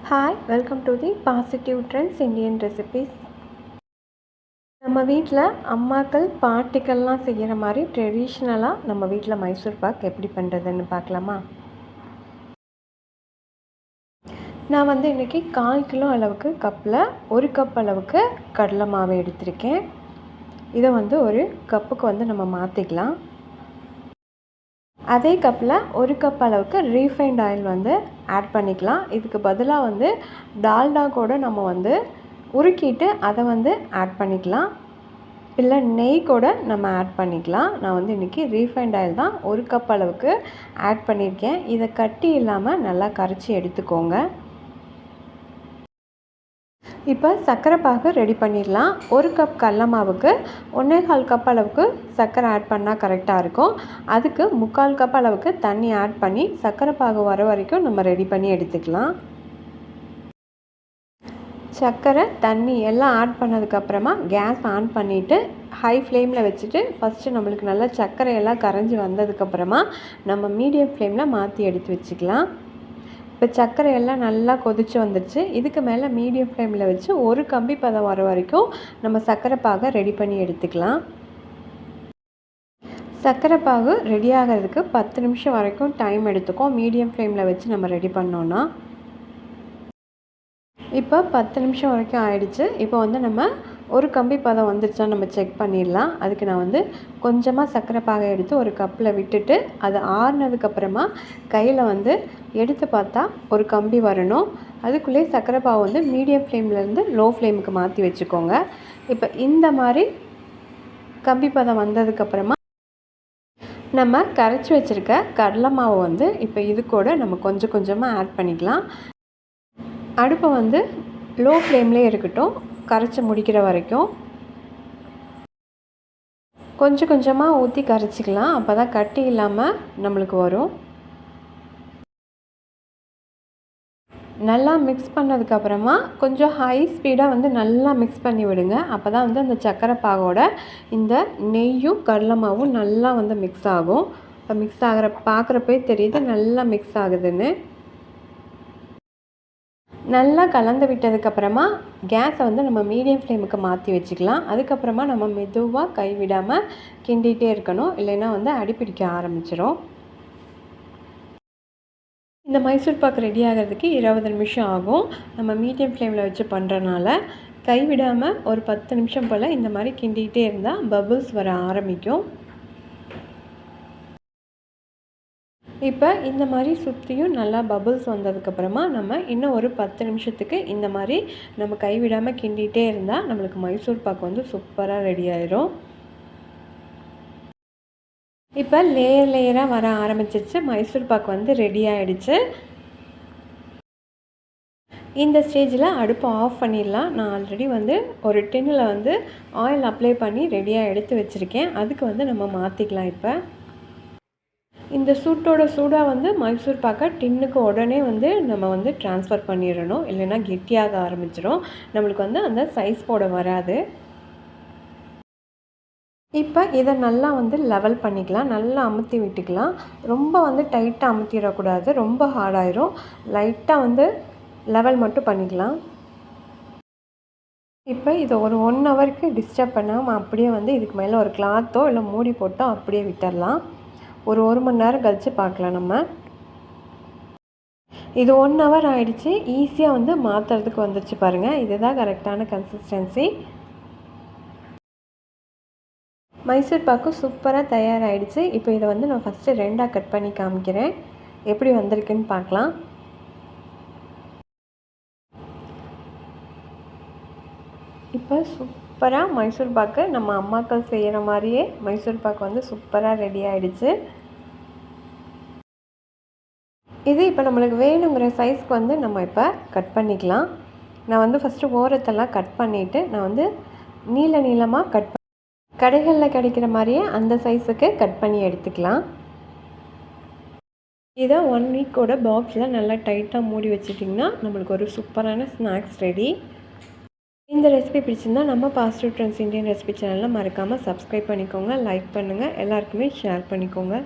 Hi, welcome to the positive trends Indian recipes. நம்ம வீட்டில் அம்மாக்கள் பாட்டிகள்லாம் செய்கிற மாதிரி ட்ரெடிஷ்னலாக நம்ம வீட்டில் மைசூர் பாக் எப்படி பண்ணுறதுன்னு பார்க்கலாமா? நான் வந்து இன்றைக்கி 1/4 கிலோ அளவுக்கு கப்பில் 1 கப் அளவுக்கு கடலை மாவு எடுத்திருக்கேன். இதை வந்து ஒரு கப்புக்கு வந்து நம்ம மாற்றிக்கலாம். அதே கப்பில் 1 கப் அளவுக்கு ரீஃபைண்ட் ஆயில் வந்து ஆட் பண்ணிக்கலாம். இதுக்கு பதிலாக வந்து டால்டா கூட நம்ம வந்து உருக்கிட்டு அதை வந்து ஆட் பண்ணிக்கலாம், இல்லை நெய் கூட நம்ம ஆட் பண்ணிக்கலாம். நான் வந்து இன்றைக்கி ரீஃபைண்ட் ஆயில் தான் 1 கப் அளவுக்கு ஆட் பண்ணியிருக்கேன். இதை கட்டி இல்லாமல் நல்லா கரைச்சி எடுத்துக்கோங்க. இப்போ சர்க்கரை பாகு ரெடி பண்ணிடலாம். 1 கப் கடல மாவுக்கு 1.25 கப் அளவுக்கு சர்க்கரை ஆட் பண்ணால் கரெக்டாக இருக்கும். அதுக்கு 3/4 கப் அளவுக்கு தண்ணி ஆட் பண்ணி சர்க்கரை பாகு வர வரைக்கும் நம்ம ரெடி பண்ணி எடுத்துக்கலாம். சர்க்கரை தண்ணி எல்லாம் ஆட் பண்ணதுக்கப்புறமா கேஸ் ஆன் பண்ணிவிட்டு ஹை ஃப்ளேமில் வச்சுட்டு ஃபஸ்ட்டு நம்மளுக்கு நல்லா சர்க்கரையெல்லாம் கரைஞ்சி வந்ததுக்கப்புறமா நம்ம மீடியம் ஃப்ளேமில் மாற்றி எடுத்து வச்சுக்கலாம். இப்போ சர்க்கரை எல்லாம் நல்லா கொதித்து வந்துடுச்சு. இதுக்கு மேலே மீடியம் ஃப்ளேமில் வச்சு ஒரு கம்பி பதம் வர வரைக்கும் நம்ம சர்க்கரை பாகை ரெடி பண்ணி எடுத்துக்கலாம். சர்க்கரை பாகு ரெடி ஆகிறதுக்கு 10 நிமிஷம் வரைக்கும் டைம் எடுத்துக்கும், மீடியம் ஃப்ளேமில் வச்சு நம்ம ரெடி பண்ணோன்னா. இப்போ 10 நிமிஷம் வரைக்கும் ஆயிடுச்சு. இப்போ வந்து நம்ம ஒரு கம்பி பதம் வந்துருச்சா நம்ம செக் பண்ணிடலாம். அதுக்கு நான் வந்து கொஞ்சமாக சர்க்கரை பாகை எடுத்து ஒரு கப்பில் விட்டுட்டு அது ஆறுனதுக்கப்புறமா கையில் வந்து எடுத்து பார்த்தா ஒரு கம்பி வரணும். அதுக்குள்ளேயே சர்க்கரை பாகு வந்து மீடியம் ஃப்ளேம்லேருந்து லோ ஃப்ளேமுக்கு மாற்றி வச்சுக்கோங்க. இப்போ இந்த மாதிரி கம்பி பதம் வந்ததுக்கப்புறமா நம்ம கரைச்சி வச்சுருக்க கடலை மாவு வந்து இப்போ இது கூட நம்ம கொஞ்சம் கொஞ்சமாக ஆட் பண்ணிக்கலாம். அடுப்பை வந்து லோ ஃப்ளேம்லேயே இருக்கட்டும், கரைச்சி முடிக்கிற வரைக்கும். கொஞ்சம் கொஞ்சமாக ஊற்றி கரைச்சிக்கலாம், அப்போ தான் கட்டி இல்லாமல் நம்மளுக்கு வரும். நல்லா மிக்ஸ் பண்ணதுக்கப்புறமா கொஞ்சம் ஹை ஸ்பீடாக வந்து நல்லா மிக்ஸ் பண்ணி விடுங்க. அப்போ தான் வந்து அந்த சர்க்கரை பாகோட இந்த நெய்யும் கடலை மாவும் நல்லா வந்து மிக்ஸ் ஆகும். இப்போ மிக்ஸ் ஆகிற பார்க்குறப்பே தெரியுது நல்லா மிக்ஸ் ஆகுதுன்னு. நல்லா கலந்து விட்டதுக்கப்புறமா கேஸை வந்து நம்ம மீடியம் ஃப்ளேமுக்கு மாற்றி வச்சுக்கலாம். அதுக்கப்புறமா நம்ம மெதுவாக கைவிடாமல் கிண்டிகிட்டே இருக்கணும், இல்லைன்னா வந்து அடிப்பிடிக்க ஆரம்பிச்சிடும். இந்த மைசூர் பாக்கு ரெடி ஆகிறதுக்கு 20 நிமிஷம் ஆகும். நம்ம மீடியம் ஃப்ளேமில் வச்சு பண்ணுறனால கைவிடாமல் ஒரு 10 நிமிஷம் போல் இந்த மாதிரி கிண்டிகிட்டே இருந்தால் பபுள்ஸ் வர ஆரம்பிக்கும். இப்போ இந்த மாதிரி சுற்றியும் நல்லா பபுள்ஸ் வந்ததுக்கப்புறமா நம்ம இன்னும் ஒரு 10 நிமிஷத்துக்கு இந்த மாதிரி நம்ம கைவிடாமல் கிண்டிகிட்டே இருந்தால் நம்மளுக்கு மைசூர் பாக்கு வந்து சூப்பராக ரெடி ஆயிரும். இப்போ லேயராக வர ஆரம்பிச்சிருச்சு. மைசூர் பாக்கு வந்து ரெடி ஆகிடுச்சு. இந்த ஸ்டேஜில் அடுப்பை ஆஃப் பண்ணிடலாம். நான் ஆல்ரெடி வந்து ஒரு டின்னில் வந்து ஆயில் அப்ளை பண்ணி ரெடியாக எடுத்து வச்சுருக்கேன். அதுக்கு வந்து நம்ம மாற்றிக்கலாம். இப்போ இந்த சூடாக வந்து மைசூர் பாக்கை டின்னுக்கு உடனே வந்து நம்ம வந்து ட்ரான்ஸ்ஃபர் பண்ணிடணும், இல்லைன்னா கெட்டியாக ஆரம்பிச்சிடும், நம்மளுக்கு வந்து அந்த சைஸ் போட வராது. இப்போ இதை நல்லா வந்து லெவல் பண்ணிக்கலாம், நல்லா அமுத்தி விட்டுக்கலாம். ரொம்ப வந்து டைட்டாக அமுத்திடக்கூடாது, ரொம்ப ஹார்டாயிரும். லைட்டாக வந்து லெவல் மட்டும் பண்ணிக்கலாம். இப்போ இதை ஒரு 1 ஹவருக்கு டிஸ்டர்ப் பண்ணாமல் அப்படியே வந்து இதுக்கு மேலே ஒரு கிளாத்தோ இல்லை மூடி போட்டோ அப்படியே விட்டுடலாம். ஒரு மணி நேரம் கழித்து பார்க்கலாம் நம்ம. இது 1 ஹவர் ஆகிடுச்சு. ஈஸியாக வந்து மாற்றுறதுக்கு வந்துருச்சு பாருங்கள். இதுதான் கரெக்டான கன்சிஸ்டன்சி. மைசூர் பாக்கு சூப்பராக தயாராகிடுச்சு. இப்போ இதை வந்து நான் ஃபஸ்ட்டு 2ஆக கட் பண்ணி காமிக்கிறேன், எப்படி வந்திருக்குன்னு பார்க்கலாம். இப்போ சூப்பராக மைசூர் பாக்கு நம்ம அம்மாக்கள் செய்கிற மாதிரியே மைசூர் பாக்கு வந்து சூப்பராக ரெடி ஆகிடுச்சு. இது இப்போ நம்மளுக்கு வேணுங்கிற சைஸ்க்கு வந்து நம்ம இப்போ கட் பண்ணிக்கலாம். நான் வந்து ஃபஸ்ட்டு ஓரத்தெல்லாம் கட் பண்ணிவிட்டு நான் வந்து நீளமாக கடைகளில் கிடைக்கிற மாதிரியே அந்த சைஸுக்கு கட் பண்ணி எடுத்துக்கலாம். இதை 1 வீக்கோட பாக்ஸில் நல்லா டைட்டாக மூடி வச்சிட்டிங்கன்னா நம்மளுக்கு ஒரு சூப்பரான ஸ்நாக்ஸ் ரெடி. இந்த ரெசிபி பிடிச்சிருந்தால் நம்ம பாசிட்டிவ் ட்ரெண்ட்ஸ் இந்தியன் ரெசிபி சேனலில் மறக்காமல் சப்ஸ்கிரைப் பண்ணிக்கோங்க, லைக் பண்ணுங்கள், எல்லாருக்குமே ஷேர் பண்ணிக்கோங்க.